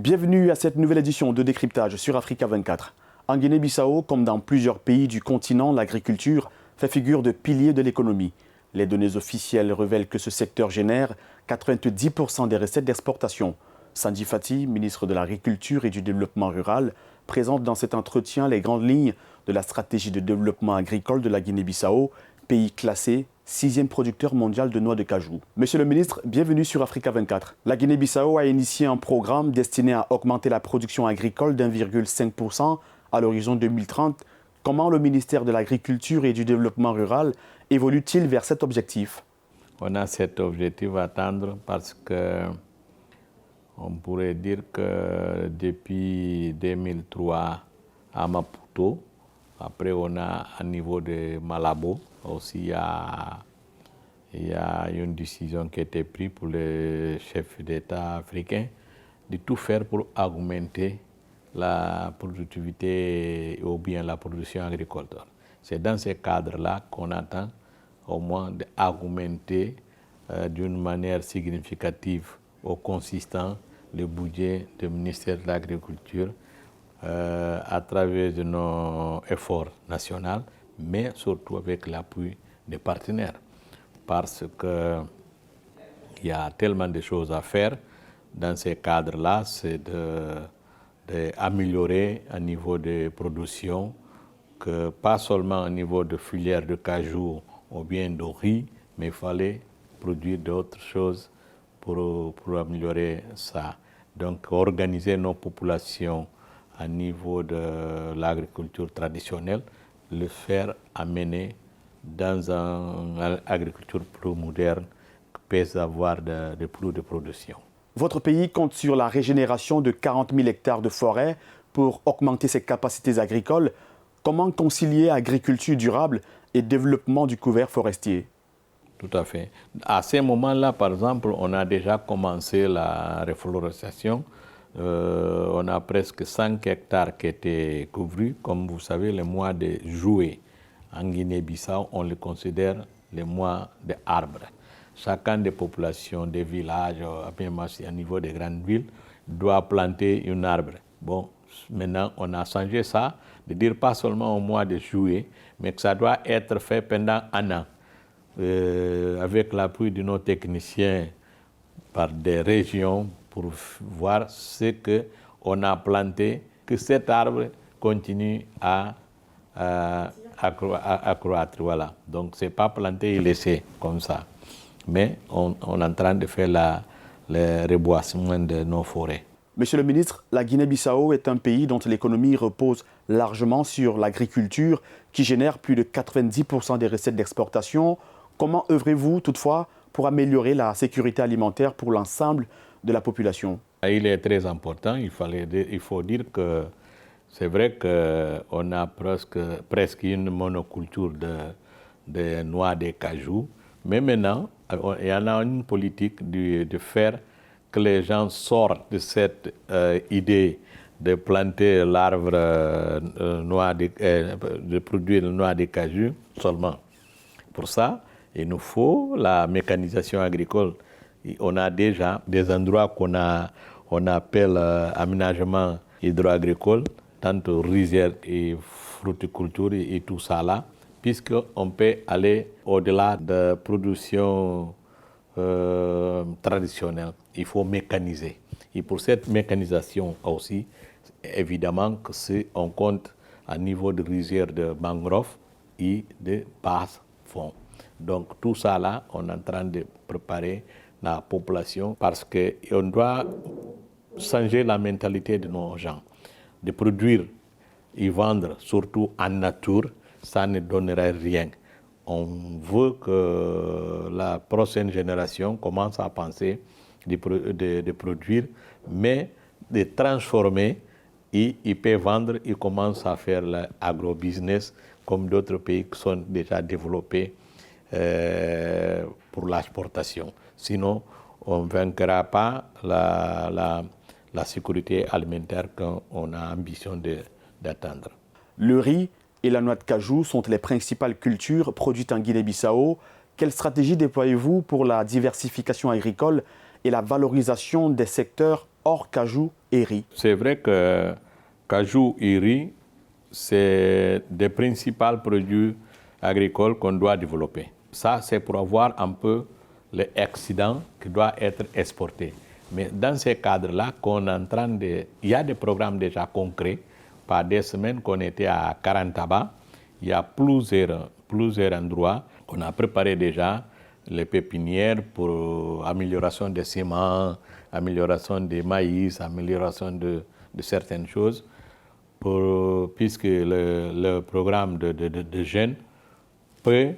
Bienvenue à cette nouvelle édition de Décryptage sur Africa 24. En Guinée-Bissau, comme dans plusieurs pays du continent, l'agriculture fait figure de pilier de l'économie. Les données officielles révèlent que ce secteur génère 90% des recettes d'exportation. Sandi Fati, ministre de l'Agriculture et du Développement rural, présente dans cet entretien les grandes lignes de la stratégie de développement agricole de la Guinée-Bissau, pays classé 6e producteur mondial de noix de cajou. Monsieur le ministre, bienvenue sur Africa 24. La Guinée-Bissau a initié un programme destiné à augmenter la production agricole d'1,5% à l'horizon 2030. Comment le ministère de l'Agriculture et du Développement rural évolue-t-il vers cet objectif? On a cet objectif à atteindre parce que on pourrait dire que depuis 2003 à Maputo, après on a à niveau de Malabo aussi il y a une décision qui a été prise pour les chefs d'État africains de tout faire pour augmenter la productivité ou bien la production agricole. C'est dans ce cadre-là qu'on attend au moins d'augmenter d'une manière significative ou consistante le budget du ministère de l'Agriculture à travers de nos efforts nationaux, mais surtout avec l'appui des partenaires. Parce qu'il y a tellement de choses à faire dans ces cadres-là, c'est d'améliorer un niveau de production, que pas seulement au niveau de filière de cajou ou bien de riz, mais il fallait produire d'autres choses pour améliorer ça. Donc organiser nos populations à niveau de l'agriculture traditionnelle, le faire amener dans une agriculture plus moderne qui puisse avoir de plus de production. Votre pays compte sur la régénération de 40 000 hectares de forêt pour augmenter ses capacités agricoles. Comment concilier agriculture durable et développement du couvert forestier? Tout à fait. À ce moment-là, par exemple, on a déjà commencé la reforestation. On a presque 5 hectares qui étaient couverts. Comme vous savez, le mois de juillet en Guinée-Bissau, on le considère le mois des arbres. Chacun des populations, des villages, même à niveau des grandes villes, doit planter un arbre. Bon, maintenant, on a changé ça, de dire pas seulement au mois de juillet, mais que ça doit être fait pendant un an. Avec l'appui de nos techniciens par des régions pour voir ce qu'on a planté, que cet arbre continue à croître. Voilà. Donc, ce n'est pas planter et laisser comme ça. Mais on est en train de faire le reboisement de nos forêts. Monsieur le ministre, la Guinée-Bissau est un pays dont l'économie repose largement sur l'agriculture, qui génère plus de 90% des recettes d'exportation. Comment œuvrez-vous toutefois pour améliorer la sécurité alimentaire pour l'ensemble de la population? Il est très important. Il faut dire que c'est vrai qu'on a presque une monoculture de noix de cajou. Mais maintenant, il y en a une politique de faire que les gens sortent de cette idée de planter l'arbre de produire la noix de cajou seulement. Pour ça, il nous faut la mécanisation agricole. On a déjà des endroits qu'on appelle aménagement hydro-agricole, tant rizière et fruticulture et tout ça là, puisqu'on peut aller au-delà de production traditionnelle. Il faut mécaniser. Et pour cette mécanisation aussi, évidemment que si on compte à niveau de rizière de mangrove et de bas-fonds. Donc tout ça là, on est en train de préparer la population parce qu'on doit changer la mentalité de nos gens. De produire et vendre, surtout en nature, ça ne donnerait rien. On veut que la prochaine génération commence à penser de produire, mais de transformer et il peut vendre, il commence à faire l'agrobusiness comme d'autres pays qui sont déjà développés pour l'exportation. Sinon, on ne vaincra pas la sécurité alimentaire qu'on a ambition d'atteindre. Le riz et la noix de cajou sont les principales cultures produites en Guinée-Bissau. Quelle stratégie déployez-vous pour la diversification agricole et la valorisation des secteurs hors cajou et riz. C'est vrai que cajou et riz, c'est des principaux produits agricoles qu'on doit développer. Ça, c'est pour avoir un peu l'excédent qui doit être exporté. Mais dans ces cadres-là, il y a des programmes déjà concrets. Par des semaines qu'on était à Karantaba, il y a plusieurs endroits qu'on a préparé déjà les pépinières pour amélioration des semences, amélioration des maïs, amélioration de certaines choses, puisque le programme de jeunes peut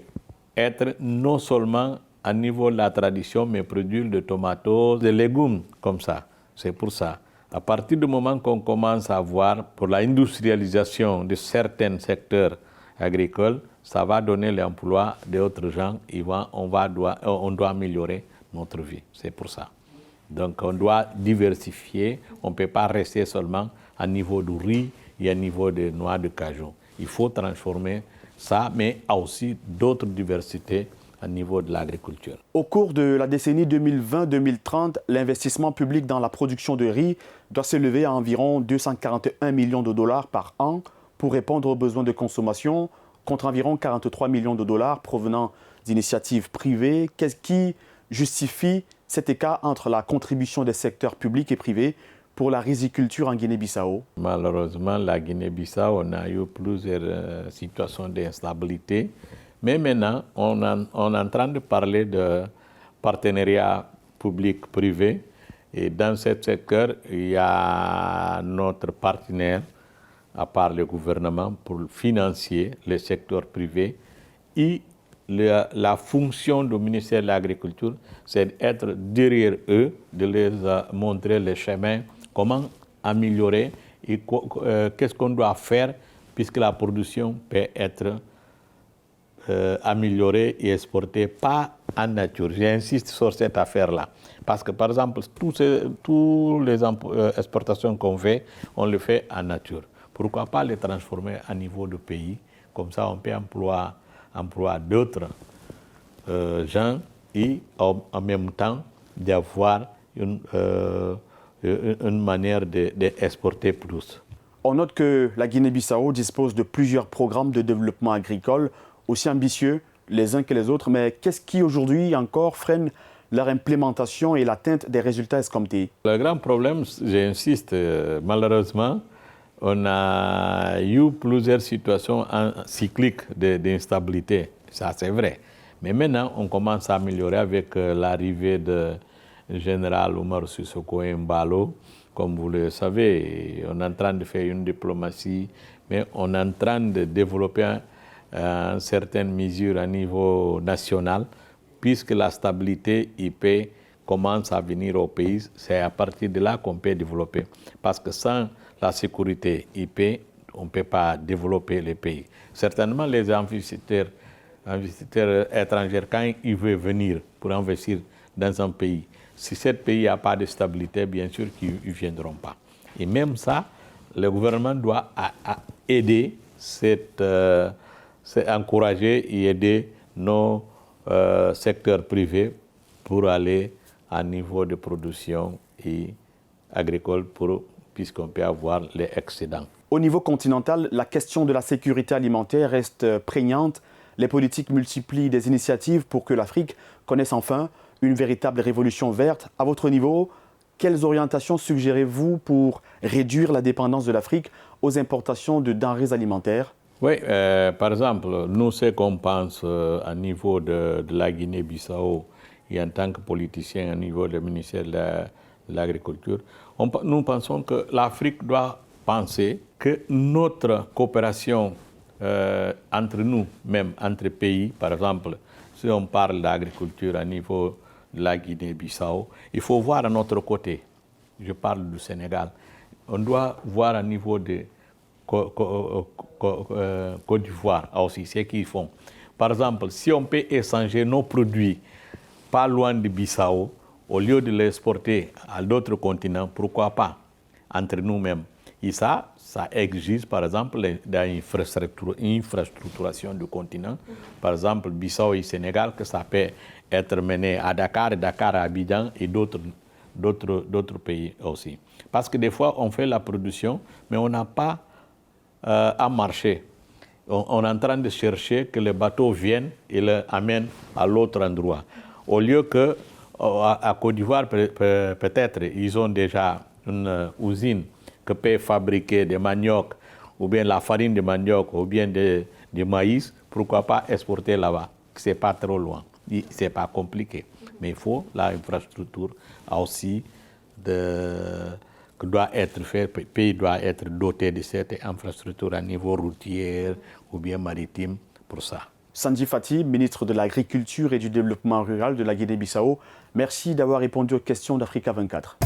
être non seulement à niveau de la tradition, mais produire des tomates, des légumes comme ça. C'est pour ça. À partir du moment qu'on commence à voir pour l'industrialisation de certains secteurs agricoles, ça va donner l'emploi d'autres gens. On doit améliorer notre vie. C'est pour ça. Donc on doit diversifier. On ne peut pas rester seulement à niveau du riz et à niveau des noix de cajou. Il faut transformer ça, mais aussi d'autres diversités à niveau de l'agriculture. Au cours de la décennie 2020-2030, l'investissement public dans la production de riz doit s'élever à environ 241 millions de dollars par an pour répondre aux besoins de consommation, contre environ 43 millions de dollars provenant d'initiatives privées. Qu'est-ce qui justifie cet écart entre la contribution des secteurs publics et privés pour la riziculture en Guinée-Bissau? Malheureusement, la Guinée-Bissau, on a eu plusieurs situations d'instabilité. Mais maintenant, on est en train de parler de partenariat public-privé. Et dans ce secteur, il y a notre partenaire, à part le gouvernement, pour financer le secteur privé. Et la fonction du ministère de l'Agriculture, c'est d'être derrière eux, de les montrer le chemin, comment améliorer et qu'est-ce qu'on doit faire, puisque la production peut être améliorée et exportée, pas en nature. J'insiste sur cette affaire-là. Parce que, par exemple, toutes les exportations qu'on fait, on le fait en nature. Pourquoi pas les transformer à niveau de pays? Comme ça, on peut employer d'autres gens et en même temps d'avoir une manière d'exporter plus. On note que la Guinée-Bissau dispose de plusieurs programmes de développement agricole aussi ambitieux les uns que les autres, mais qu'est-ce qui aujourd'hui encore freine leur implémentation et l'atteinte des résultats escomptés? Le grand problème, j'insiste, malheureusement, on a eu plusieurs situations cycliques d'instabilité, ça c'est vrai. Mais maintenant, on commence à améliorer avec l'arrivée du général Oumar Sissoko Embalo. Comme vous le savez, on est en train de faire une diplomatie, mais on est en train de développer certaines mesures à niveau national, puisque la stabilité IP commence à venir au pays. C'est à partir de là qu'on peut développer. Parce que sans la sécurité IP, on ne peut pas développer les pays. Certainement, les investisseurs étrangers, quand ils veulent venir pour investir dans un pays, si ce pays n'a pas de stabilité, bien sûr qu'ils ne viendront pas. Et même ça, le gouvernement doit aider, encourager et aider nos secteurs privés pour aller à niveau de production et agricole puisqu'on peut avoir les excédents. Au niveau continental, la question de la sécurité alimentaire reste prégnante. Les politiques multiplient des initiatives pour que l'Afrique connaisse enfin une véritable révolution verte. À votre niveau, quelles orientations suggérez-vous pour réduire la dépendance de l'Afrique aux importations de denrées alimentaires? Oui, par exemple, nous, ce qu'on pense à niveau de la Guinée-Bissau et en tant que politicien au niveau du ministère de l'Agriculture, nous pensons que l'Afrique doit penser que notre coopération entre nous, même entre pays, par exemple, si on parle d'agriculture à niveau de la Guinée-Bissau, il faut voir à notre côté, je parle du Sénégal, on doit voir à niveau de Côte d'Ivoire aussi, ce qu'ils font. Par exemple, si on peut échanger nos produits pas loin de Bissau, au lieu de les exporter à d'autres continents, pourquoi pas, entre nous-mêmes. Et ça exige, par exemple, l'infrastructuration du continent. Par exemple, Bissau et Sénégal, que ça peut être mené à Dakar, Dakar à Abidjan et d'autres d'autres pays aussi. Parce que des fois, on fait la production, mais on n'a pas à marcher. On est en train de chercher que les bateaux viennent et les amènent à l'autre endroit. Au lieu que à Côte d'Ivoire, peut-être, ils ont déjà une usine qui peut fabriquer des maniocs, ou bien la farine de manioc, ou bien du maïs, pourquoi pas exporter là-bas? C'est pas trop loin, c'est pas compliqué. Mais il faut l'infrastructure aussi que doit être fait, le pays doit être doté de cette infrastructure à niveau routier ou bien maritime pour ça. Sandji Fati, ministre de l'Agriculture et du Développement rural de la Guinée-Bissau, merci d'avoir répondu aux questions d'Africa 24.